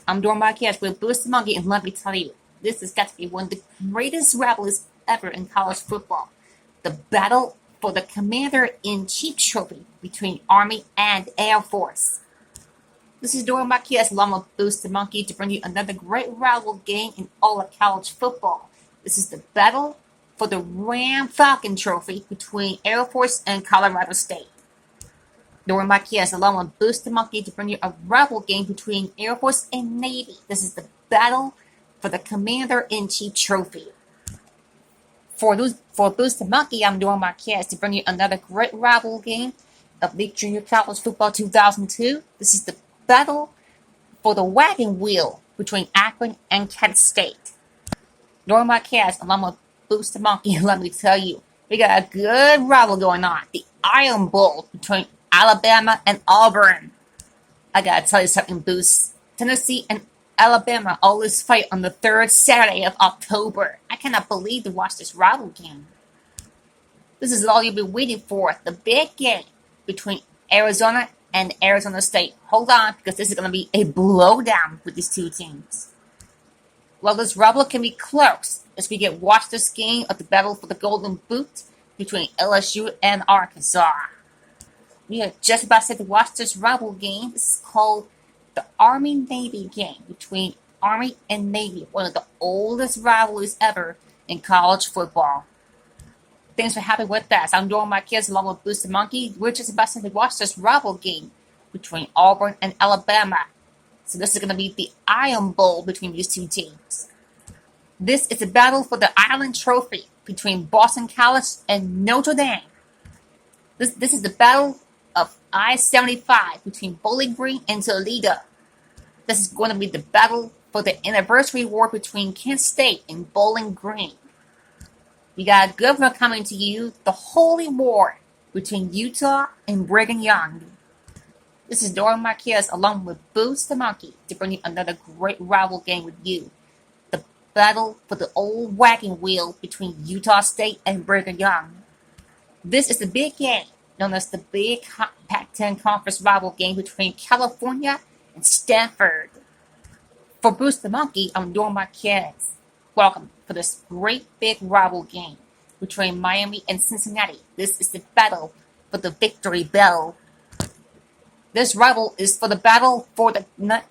I'm Dora Marquez with Boost the Monkey, and let me tell you, this has got to be one of the greatest rivalries ever in college football. The battle for the Commander-in-Chief trophy between Army and Air Force. This is Dora Marquez along with Boost the Monkey to bring you another great rival game in all of college football. This is the battle for the Ram Falcon trophy between Air Force and Colorado State. Dora Marquez along with Boost the Monkey to bring you a rival game between Air Force and Navy. This is the battle for the Commander-in-Chief trophy. For Boost the Monkey, I'm Dora Marquez to bring you another great rival game of League Junior College Football 2002. This is the battle for the wagon wheel between Akron and Kent State. Dora Marquez along with Boost the Monkey, let me tell you, we got a good rival going on. The Iron Bowl between Alabama and Auburn. I gotta tell you something, Boost. Tennessee and Alabama always fight on the third Saturday of October. I cannot believe to watch this rival game. This is all you've been waiting for, the big game between Arizona and Arizona State. Hold on, because this is going to be a blowdown with these two teams. Well, this rivalry can be close as we get watch this game of the battle for the Golden Boot between LSU and Arkansas. We are just about set to watch this rival game. This is called the Army-Navy game between Army and Navy, one of the oldest rivalries ever in college football. Thanks for having with us. I'm Dora Marquez along with Boost the Monkey. We're just about to watch this rival game between Auburn and Alabama. So this is going to be the Iron Bowl between these two teams. This is a battle for the Island Trophy between Boston College and Notre Dame. This is the battle of I-75 between Bowling Green and Toledo. This is going to be the battle for the anniversary war between Kent State and Bowling Green. We got a good one coming to you, the Holy War between Utah and Brigham Young. This is Dora Marquez along with Boost the Monkey to bring you another great rival game with you. The battle for the old wagon wheel between Utah State and Brigham Young. This is the big game known as the Big Pac-10 Conference rival game between California and Stanford. For Boost the Monkey, I'm Dora Marquez. Welcome for this great big rival game between Miami and Cincinnati. This is the battle for the Victory Bell. This rival is for the battle for the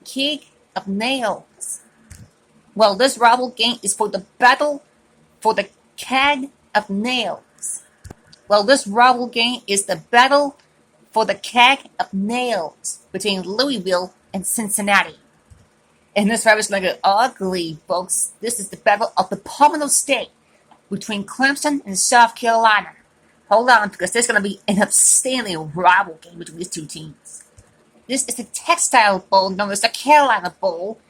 King of Nails. Well, this rival game is for the battle for the Keg of Nails. Well, this rival game is the battle for the Keg of Nails between Louisville and Cincinnati. And this rivalry is going to get ugly, folks. This is the battle of the Palmetto State between Clemson and South Carolina. Hold on, because there's going to be an outstanding rival game between these two teams. This is the Textile Bowl known as the Carolina Bowl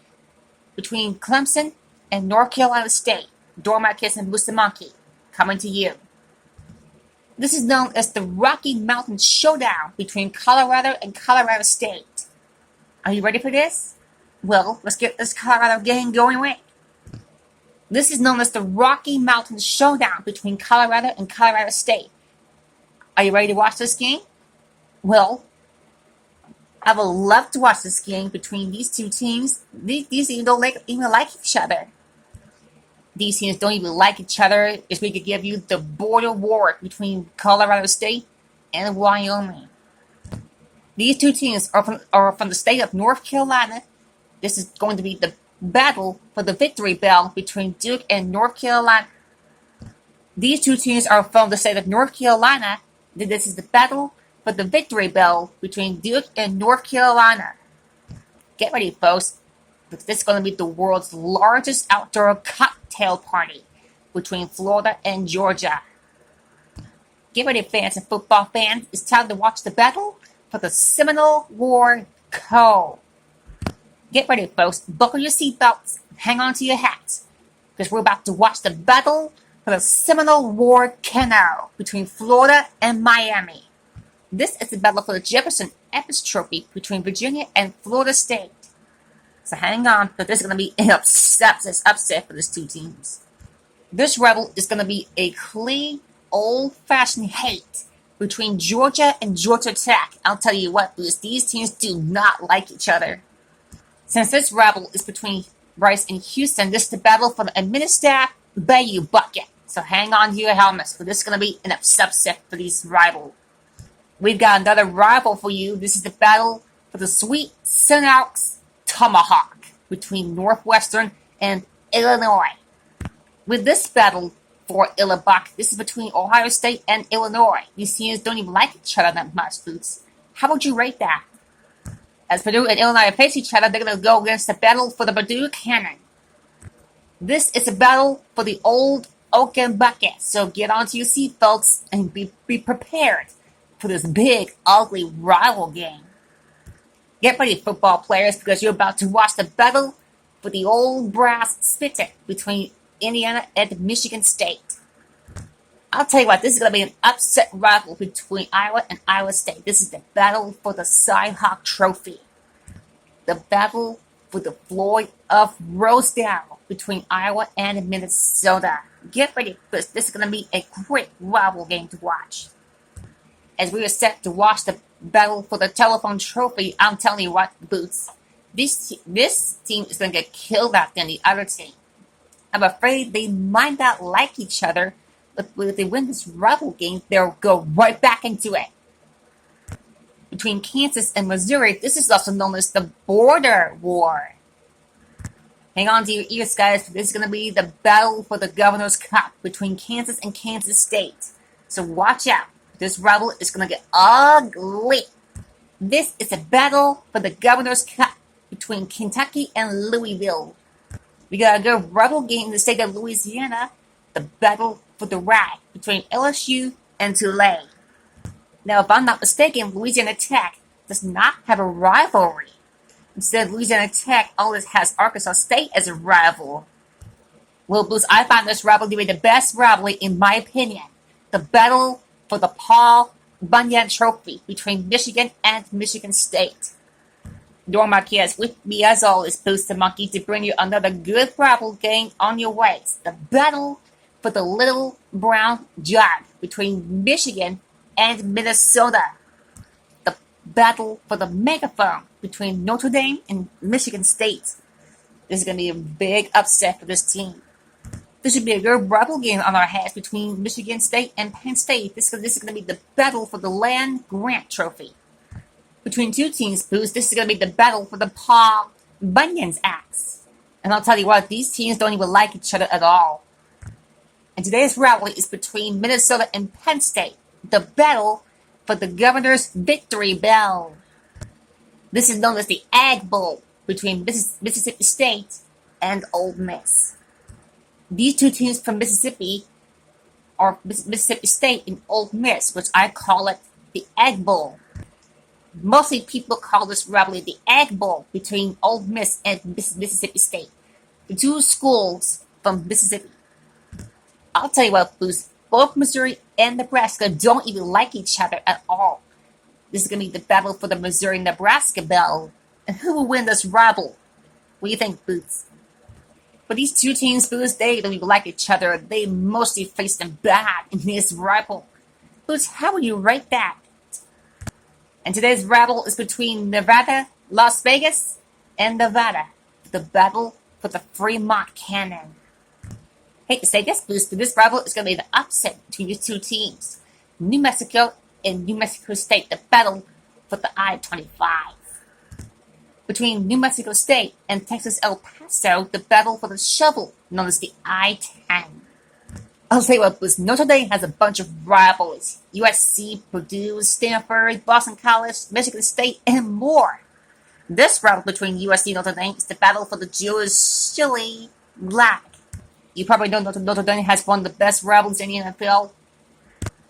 between Clemson and North Carolina State. Dora Marquez and Boost the Monkey coming to you. This is known as the Rocky Mountain Showdown between Colorado and Colorado State. Are you ready for this? Well, let's get this Colorado game going away. This is known as the Rocky Mountain Showdown between Colorado and Colorado State. Are you ready to watch this game? Well, I would love to watch this game between these two teams. These teams don't even like each other. These teams don't even like each other. If we could give you the border war between Colorado State and Wyoming. These two teams are from the state of North Carolina. This is going to be the battle for the Victory Bell between Duke and North Carolina. These two teams are from the state of North Carolina. This is the battle for the Victory Bell between Duke and North Carolina. Get ready, folks, because this is going to be the world's largest outdoor cocktail party between Florida and Georgia. Get ready, fans and football fans. It's time to watch the battle for the Seminole War Co. Get ready, folks. Buckle your seatbelts. Hang on to your hats, because we're about to watch the battle for the Seminole War Canoe between Florida and Miami. This is the battle for the Jefferson Evans Trophy between Virginia and Florida State. So hang on, because this is going to be an upset for these two teams. This rival is going to be a clean, old-fashioned hate between Georgia and Georgia Tech. I'll tell you what, because these teams do not like each other. Since this rival is between Rice and Houston, this is the battle for the administrative Bayou bucket. So hang on to your helmets, for this is going to be an subset for these rivals. We've got another rival for you. This is the battle for the Sweet Synox Tomahawk between Northwestern and Illinois. With this battle for Illinois, this is between Ohio State and Illinois. These teams don't even like each other that much, Boots. How would you rate that? As Purdue and Illinois face each other, they're going to go against the battle for the Purdue Cannon. This is a battle for the old Oaken bucket, so get onto your seatbelts and be prepared for this big, ugly rival game. Get ready, football players, because you're about to watch the battle for the old brass spigot between Indiana and Michigan State. I'll tell you what, this is going to be an upset rival between Iowa and Iowa State. This is the battle for the Cy-Hawk Trophy. The battle for the Floyd of Rosedale between Iowa and Minnesota. Get ready, because this is going to be a great rival game to watch. As we are set to watch the battle for the telephone trophy, I'm telling you what, Boots, this team is going to get killed out than the other team. I'm afraid they might not like each other, but if they win this rival game, they'll go right back into it. Between Kansas and Missouri, this is also known as the Border War. Hang on to your ears, guys. This is going to be the battle for the Governor's Cup between Kansas and Kansas State. So watch out. This rival is going to get ugly. This is a battle for the Governor's Cup between Kentucky and Louisville. We got a good rival game in the state of Louisiana, the battle for the right between LSU and Tulane. Now, if I'm not mistaken, Louisiana Tech does not have a rivalry. Instead, Louisiana Tech always has Arkansas State as a rival. Well, Blues, I find this rivalry to be the best rivalry in my opinion. The battle for the Paul Bunyan Trophy between Michigan and Michigan State. Dora Marquez with me as always, Boost the Monkey, to bring you another good rival game on your ways. The battle for the Little Brown Jug between Michigan and Minnesota. The battle for the megaphone between Notre Dame and Michigan State. This is going to be a big upset for this team. This should be a good rival game on our hands between Michigan State and Penn State. This is going to be the battle for the Land Grant Trophy. Between two teams, Boost, this is going to be the battle for the Paul Bunyan's axe. And I'll tell you what, these teams don't even like each other at all. And today's rivalry is between Minnesota and Penn State. The battle for the Governor's Victory Bell. This is known as the Egg Bowl between Mississippi State and Ole Miss. These two teams from Mississippi are Mississippi State and Ole Miss, which I call it the Egg Bowl. Mostly people call this rivalry the Egg Bowl between Ole Miss and Mississippi State. The two schools from Mississippi. I'll tell you what, Boost, both Missouri and Nebraska don't even like each other at all. This is going to be the battle for the Missouri-Nebraska Bell. And who will win this rival? What do you think, Boots? But these two teams, Boots, they don't even like each other. They mostly face them bad in this rival. Boots, how would you rate that? And today's battle is between Nevada, Las Vegas, and Nevada. The battle for the Fremont Cannon. Hate to say this, Boost, but this rival is going to be the upset between these two teams. New Mexico and New Mexico State, the battle for the I-25. Between New Mexico State and Texas El Paso, the battle for the shovel, known as the I-10. I'll tell you what, Boost, Notre Dame has a bunch of rivals. USC, Purdue, Stanford, Boston College, Michigan State, and more. This rival between USC and Notre Dame is the battle for the Jewish chili flag. You probably know Notre Dame has one of the best rivals in the NFL.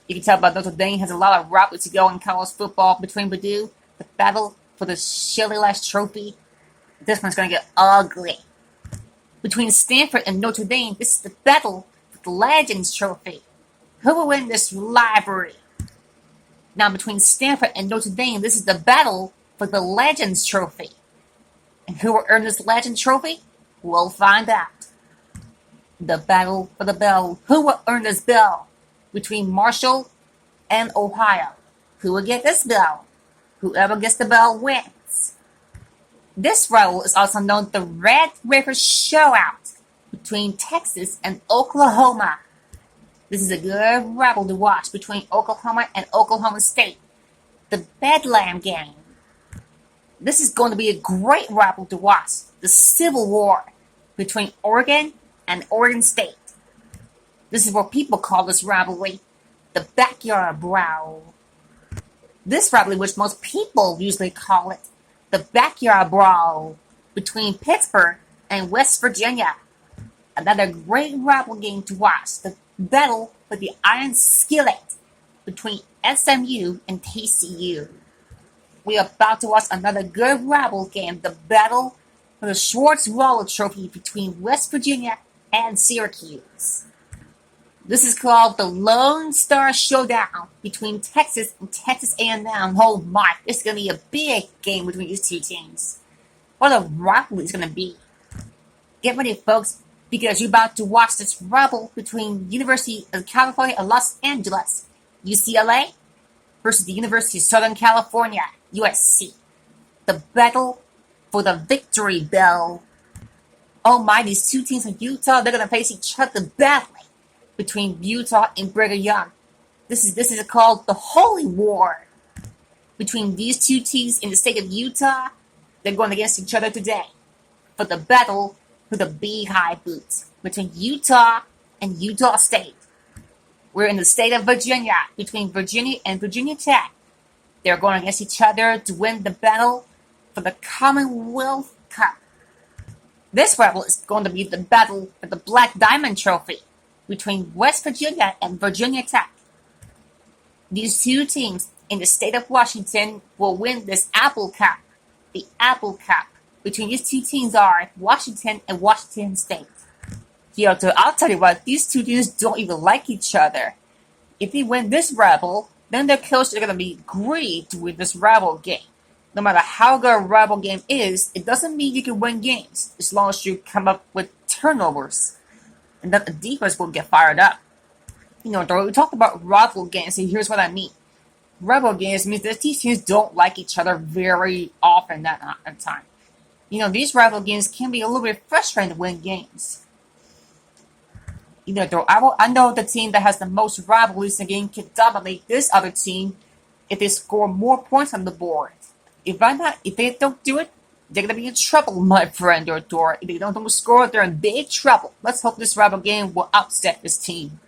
You can tell by Notre Dame has a lot of rivals to go in college football between Purdue. The battle for the Chili Lash Trophy. This one's going to get ugly. Between Stanford and Notre Dame, this is the battle for the Legends Trophy. Who will win this rivalry? Now, between Stanford and Notre Dame, this is the battle for the Legends Trophy. And who will earn this Legends Trophy? We'll find out. The battle for the bell. Who will earn this bell? Between Marshall and Ohio. Who will get this bell? Whoever gets the bell wins. This rival is also known as the Red River Shootout between Texas and Oklahoma. This is a good rival to watch between Oklahoma and Oklahoma State. The Bedlam game. This is going to be a great rival to watch. The Civil War between Oregon and Oregon State. This is what people call this rivalry the backyard brawl. This rivalry, which most people usually call it the backyard brawl between Pittsburgh and West Virginia. Another great rival game to watch, the battle for the Iron Skillet between SMU and TCU. We are about to watch another good rival game, the battle for the Schwartz Roller Trophy between West Virginia and Syracuse. This is called the Lone Star Showdown between Texas and Texas A&M. Oh my, this is going to be a big game between these two teams. What a rivalry it's going to be. Get ready, folks, because you're about to watch this rivalry between University of California at Los Angeles, UCLA, versus the University of Southern California, USC. The battle for the victory bell. Oh my, these two teams from Utah, they're going to face each other badly. Between Utah and Brigham Young. This is called the Holy War. Between these two teams in the state of Utah, they're going against each other today for the battle for the Beehive Boots between Utah and Utah State. We're in the state of Virginia, between Virginia and Virginia Tech. They're going against each other to win the battle for the Commonwealth Cup. This battle is going to be the battle for the Black Diamond Trophy between West Virginia and Virginia Tech. These two teams in the state of Washington will win this Apple Cup. The Apple Cup between these two teams are Washington and Washington State. I'll tell you what, these two teams don't even like each other. If they win this rival, then their coaches are going to be greedy to win this rival game. No matter how good a rival game is, it doesn't mean you can win games as long as you come up with turnovers. And that the defense will get fired up. We talked about rival games, and here's what I mean. Rival games means that these teams don't like each other very often at a time. These rival games can be a little bit frustrating to win games. I know the team that has the most rivalries in the game can dominate this other team if they score more points on the board. If they don't do it, they're going to be in trouble, my friend or Dora. If they don't score, they're in big trouble. Let's hope this rival game will upset this team.